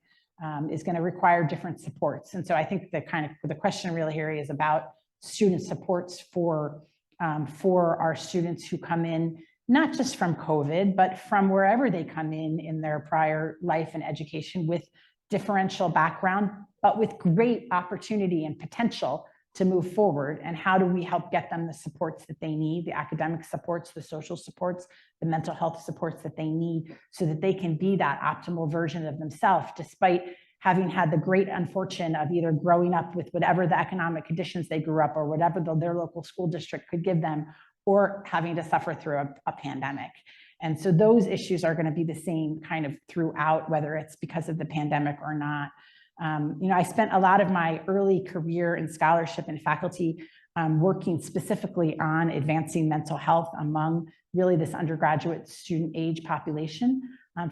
is going to require different supports. And so I think the question really here is about student supports for our students who come in, not just from COVID, but from wherever they come in their prior life and education with differential background, but with great opportunity and potential to move forward. And how do we help get them the supports that they need, the academic supports, the social supports, the mental health supports that they need so that they can be that optimal version of themselves, despite having had the great unfortune of either growing up with whatever the economic conditions they grew up or whatever their local school district could give them, or having to suffer through a pandemic. And so those issues are going to be the same kind of throughout, whether it's because of the pandemic or not. I spent a lot of my early career in scholarship and faculty working specifically on advancing mental health among really this undergraduate student age population,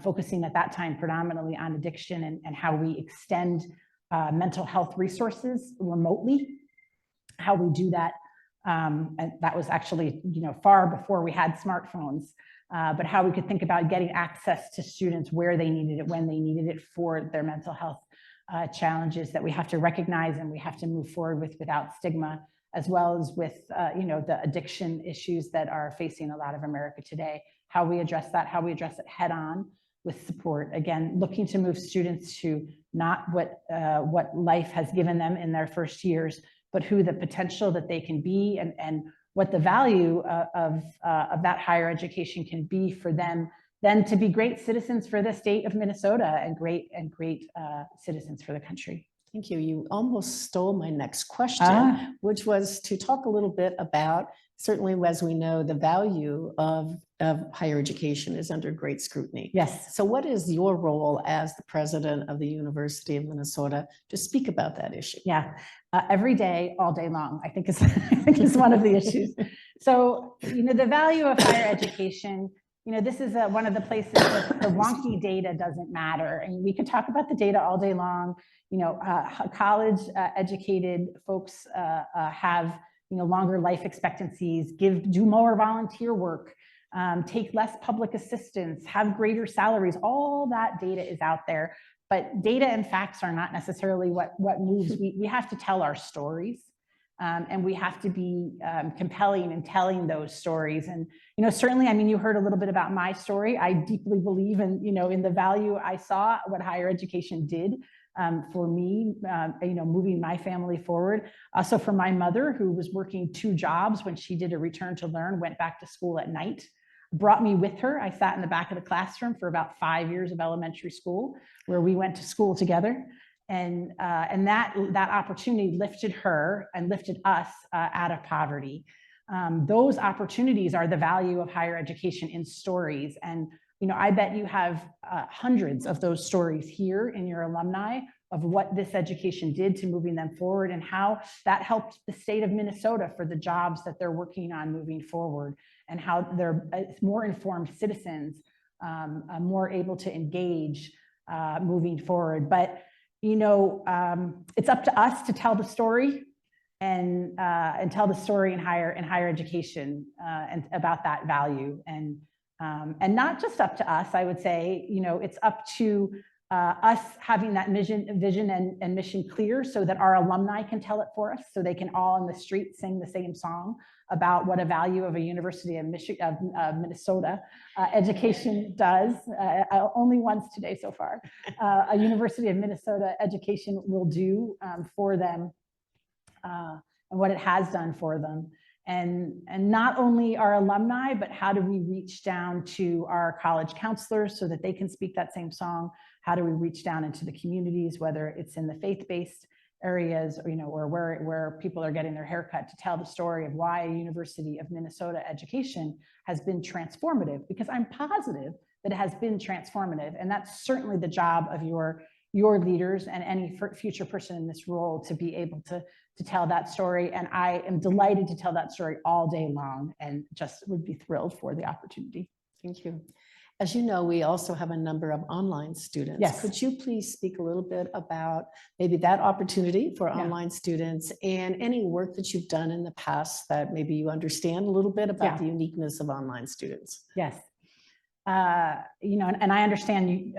focusing at that time predominantly on addiction and how we extend mental health resources remotely, how we do that. And that was actually, far before we had smartphones, but how we could think about getting access to students where they needed it, when they needed it for their mental health challenges that we have to recognize and we have to move forward with without stigma, as well as with, the addiction issues that are facing a lot of America today, how we address that, how we address it head on with support. Again, looking to move students to not what life has given them in their first years, but who the potential that they can be and what the value of that higher education can be for them, then to be great citizens for the state of Minnesota and great citizens for the country. Thank you. You almost stole my next question, which was to talk a little bit about, certainly as we know, the value of higher education is under great scrutiny. Yes. So what is your role as the president of the University of Minnesota to speak about that issue? Yeah, every day, all day long, I think is one of the issues. So, the value of higher education, this is one of the places that the wonky data doesn't matter. And we could talk about the data all day long. College educated folks have longer life expectancies, do more volunteer work, take less public assistance, have greater salaries. All that data is out there, but data and facts are not necessarily what moves. We have to tell our stories, and we have to be compelling in telling those stories. And certainly, you heard a little bit about my story. I deeply believe in in the value I saw what higher education did for me, moving my family forward. Also for my mother, who was working 2 jobs when she did a return to learn, went back to school at night, brought me with her. I sat in the back of the classroom for about 5 years of elementary school, where we went to school together. And that opportunity lifted her and lifted us out of poverty. Those opportunities are the value of higher education in stories. And I bet you have hundreds of those stories here in your alumni of what this education did to moving them forward and how that helped the state of Minnesota for the jobs that they're working on moving forward, and how they're more informed citizens, more able to engage moving forward. But it's up to us to tell the story and tell the story in higher education and about that value. And not just up to us, I would say, it's up to us having that vision and mission clear so that our alumni can tell it for us, so they can all in the street sing the same song about what a value of a University of Minnesota education does. Only once today so far. A University of Minnesota education will do for them and what it has done for them. And not only our alumni, but how do we reach down to our college counselors so that they can speak that same song? How do we reach down into the communities, whether it's in the faith-based areas, or, or where people are getting their haircut, to tell the story of why a University of Minnesota education has been transformative, because I'm positive that it has been transformative. And that's certainly the job of your leaders and any future person in this role, to be able to tell that story. And I am delighted to tell that story all day long, and just would be thrilled for the opportunity. Thank you. As you know, we also have a number of online students. Yes. Could you please speak a little bit about maybe that opportunity for online students, and any work that you've done in the past that maybe you understand a little bit about the uniqueness of online students? Yes. And I understand you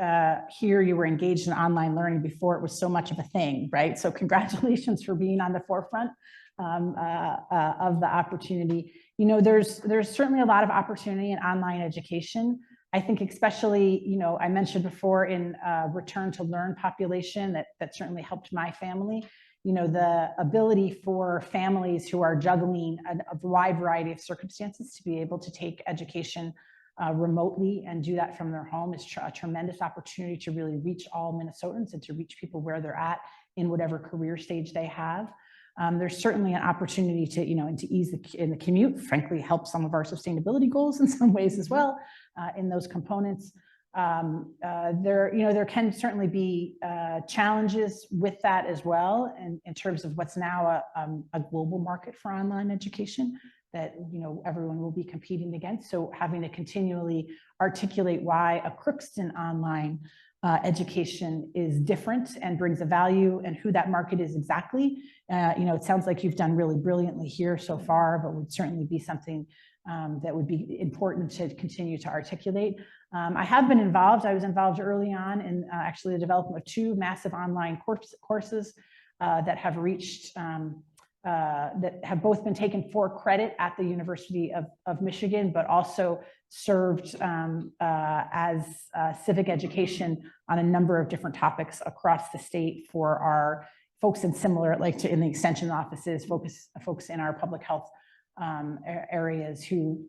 here you were engaged in online learning before it was so much of a thing, right? So congratulations for being on the forefront of the opportunity. There's certainly a lot of opportunity in online education. I think especially, I mentioned before, in return to learn population, that certainly helped my family. The ability for families who are juggling a wide variety of circumstances to be able to take education remotely and do that from their home is a tremendous opportunity to really reach all Minnesotans and to reach people where they're at in whatever career stage they have. There's certainly an opportunity to, and to ease in the commute, frankly, help some of our sustainability goals in some ways as well, in those components. There can certainly be challenges with that as well, and in terms of what's now a global market for online education that everyone will be competing against. So having to continually articulate why a Crookston online education is different and brings a value, and who that market is exactly. It sounds like you've done really brilliantly here so far, but would certainly be something that would be important to continue to articulate. I have been involved. I was involved early on in actually the development of 2 massive online courses that have reached, that have both been taken for credit at the University of Michigan, but also served as civic education on a number of different topics across the state for our folks in similar, in the extension offices, folks in our public health areas who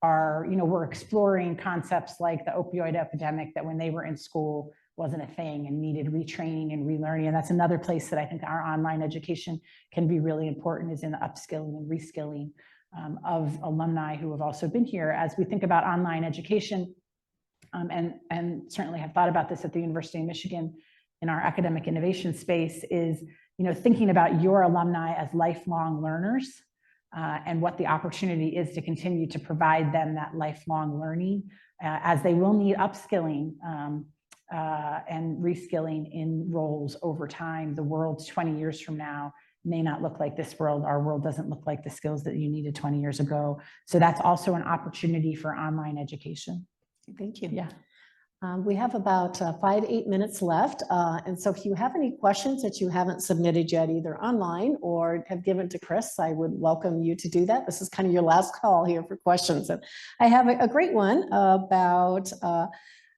were exploring concepts like the opioid epidemic that when they were in school wasn't a thing and needed retraining and relearning. And that's another place that I think our online education can be really important, is in the upskilling and reskilling of alumni who have also been here. As we think about online education, and certainly have thought about this at the University of Michigan in our academic innovation space, is thinking about your alumni as lifelong learners, and what the opportunity is to continue to provide them that lifelong learning, as they will need upskilling and reskilling in roles over time. The world 20 years from now may not look like this world. Our world doesn't look like the skills that you needed 20 years ago. So that's also an opportunity for online education. Thank you. Yeah. We have about 5-8 minutes left. And so if you have any questions that you haven't submitted yet, either online or have given to Chris, I would welcome you to do that. This is kind of your last call here for questions. And I have a great one about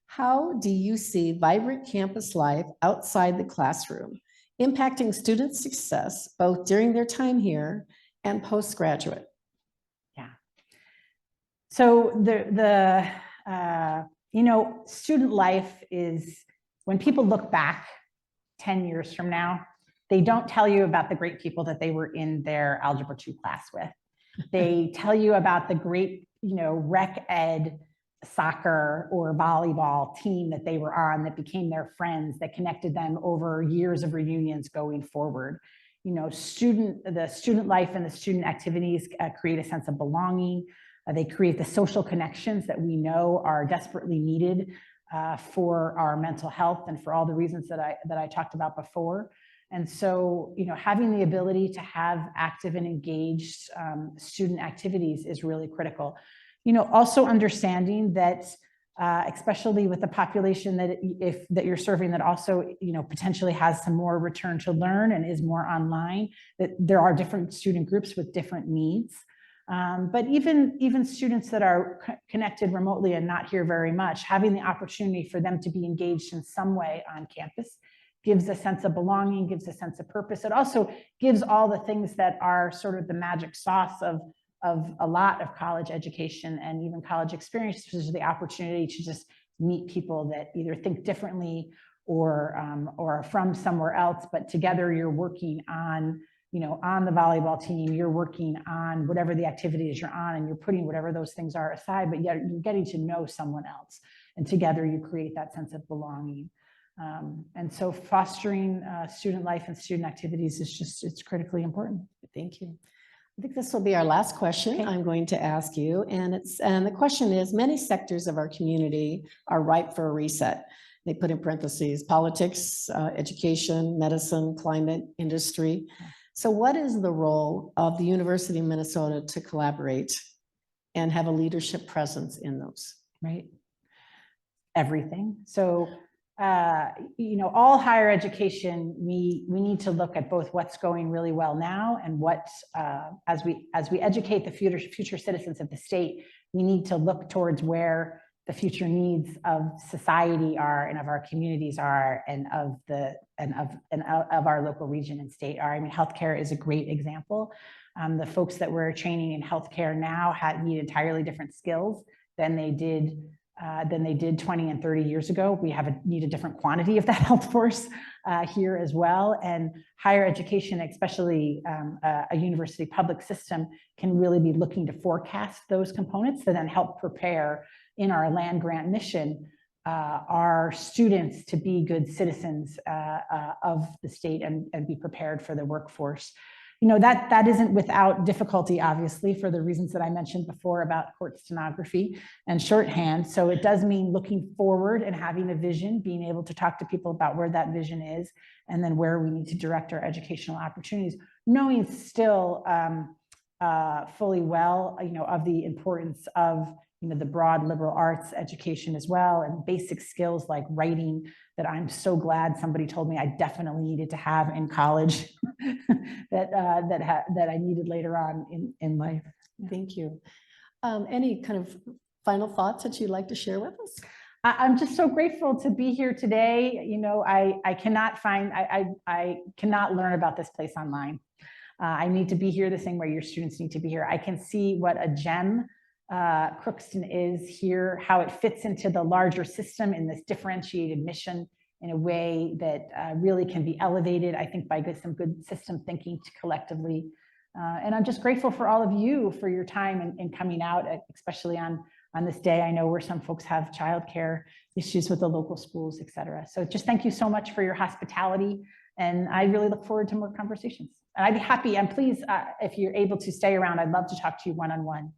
how do you see vibrant campus life outside the classroom impacting student success, both during their time here and postgraduate? Yeah. So student life is, when people look back 10 years from now, they don't tell you about the great people that they were in their Algebra 2 class with. They tell you about the great, rec ed soccer or volleyball team that they were on, that became their friends, that connected them over years of reunions going forward. The student life and the student activities create a sense of belonging. They create the social connections that we know are desperately needed for our mental health and for all the reasons that I talked about before. And so, having the ability to have active and engaged student activities is really critical. Also understanding that, especially with the population that you're serving, that also, potentially has some more return to learn and is more online, that there are different student groups with different needs. But even students that are connected remotely and not here very much, having the opportunity for them to be engaged in some way on campus gives a sense of belonging, gives a sense of purpose. It also gives all the things that are sort of the magic sauce of a lot of college education and even college experience, which is the opportunity to just meet people that either think differently or are from somewhere else, but together you're working on, on the volleyball team, you're working on whatever the activities you're on, and you're putting whatever those things are aside, but yet you're getting to know someone else. And together you create that sense of belonging. And so fostering student life and student activities is it's critically important. Thank you. I think this will be our last question Okay. I'm going to ask you. And the question is, many sectors of our community are ripe for a reset. They put in parentheses, politics, education, medicine, climate, industry. So what is the role of the University of Minnesota to collaborate and have a leadership presence in those? Right. Everything. So, all higher education, we need to look at both what's going really well now and what, as we educate the future citizens of the state, we need to look towards where the future needs of society are and of our communities are and of our local region and state are. I mean, healthcare is a great example. The folks that we're training in healthcare now need entirely different skills than they did 20 and 30 years ago. We need a different quantity of that health force here as well. And higher education, especially a university public system, can really be looking to forecast those components to then help prepare in our land grant mission our students to be good citizens of the state and be prepared for the workforce. That isn't without difficulty, obviously, for the reasons that I mentioned before about court stenography and shorthand. So it does mean looking forward and having a vision, being able to talk to people about where that vision is, and then where we need to direct our educational opportunities, knowing still fully well, of the importance of the broad liberal arts education as well, and basic skills like writing that I'm so glad somebody told me I definitely needed to have in college that I needed later on in life. Thank you. Any kind of final thoughts that you'd like to share with us? I'm just so grateful to be here today. I cannot learn about this place online. I need to be here the same way your students need to be here. I can see what a gem Crookston is here, how it fits into the larger system in this differentiated mission in a way that really can be elevated, I think, by some good system thinking collectively. And I'm just grateful for all of you for your time and coming out, especially on this day. I know where some folks have childcare issues with the local schools, et cetera. So just thank you so much for your hospitality. And I really look forward to more conversations. And I'd be happy, and please, if you're able to stay around, I'd love to talk to you one-on-one.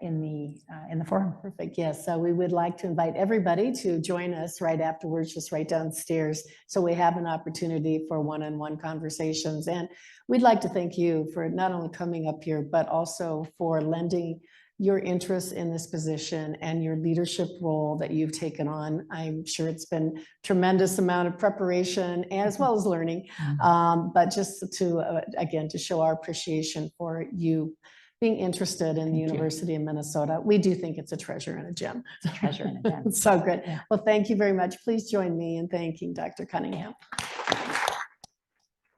In the forum. Perfect. Yes. So we would like to invite everybody to join us right afterwards, just right downstairs. So we have an opportunity for one-on-one conversations. And we'd like to thank you for not only coming up here, but also for lending your interest in this position and your leadership role that you've taken on. I'm sure it's been tremendous amount of preparation as well as learning, but just to, again, to show our appreciation for you being interested in the University of Minnesota. We do think it's a treasure and a gem. It's a treasure and a gem. So good. Yeah. Well, thank you very much. Please join me in thanking Dr. Cunningham.